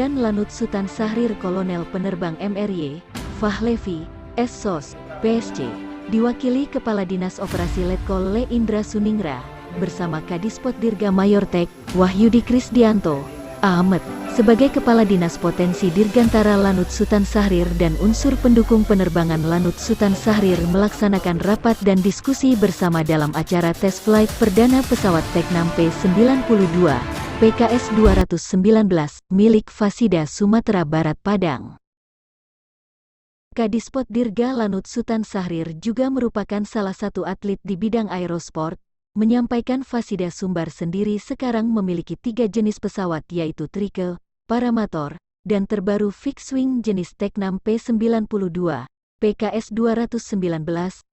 Komandan Lanut Sutan Syahrir Kolonel Penerbang MRY, Fahlevi, SSOS, PSC, diwakili Kepala Dinas Operasi Letkol Le Indra Suningra, bersama Kadispot Dirga Mayor Tek, Wahyudi Krisdianto, Ahmed, sebagai Kepala Dinas Potensi Dirgantara Lanut Sutan Syahrir dan unsur pendukung penerbangan Lanut Sutan Syahrir melaksanakan rapat dan diskusi bersama dalam acara tes flight perdana pesawat Teknam P-92, PKS-219, milik Fasida Sumatera Barat Padang. Kadispot Dirga Lanut Sutan Syahrir juga merupakan salah satu atlet di bidang aerosport, menyampaikan Fasida Sumbar sendiri sekarang memiliki 3 jenis pesawat yaitu Trike, Paramator, dan terbaru fixed wing jenis Teknam P-92, PKS-219,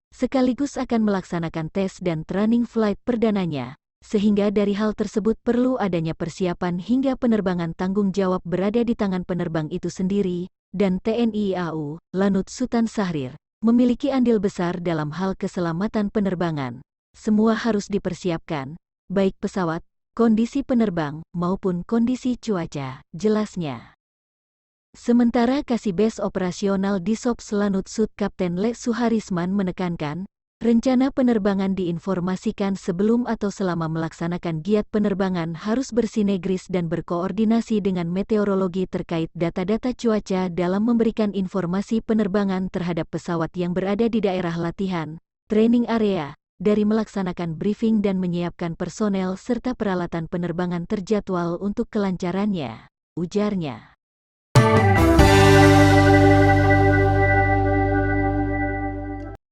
sekaligus akan melaksanakan tes dan training flight perdananya, sehingga dari hal tersebut perlu adanya persiapan hingga penerbangan tanggung jawab berada di tangan penerbang itu sendiri, dan TNI AU, Lanut Sutan Syahrir, memiliki andil besar dalam hal keselamatan penerbangan. Semua harus dipersiapkan, baik pesawat, kondisi penerbang, maupun kondisi cuaca, jelasnya. Sementara Kasibes Operasional Disops Lanut Sud Kapten Le Suharisman menekankan, rencana penerbangan diinformasikan sebelum atau selama melaksanakan giat penerbangan harus bersinergis dan berkoordinasi dengan meteorologi terkait data-data cuaca dalam memberikan informasi penerbangan terhadap pesawat yang berada di daerah latihan, training area, dari melaksanakan briefing dan menyiapkan personel serta peralatan penerbangan terjadwal untuk kelancarannya, ujarnya.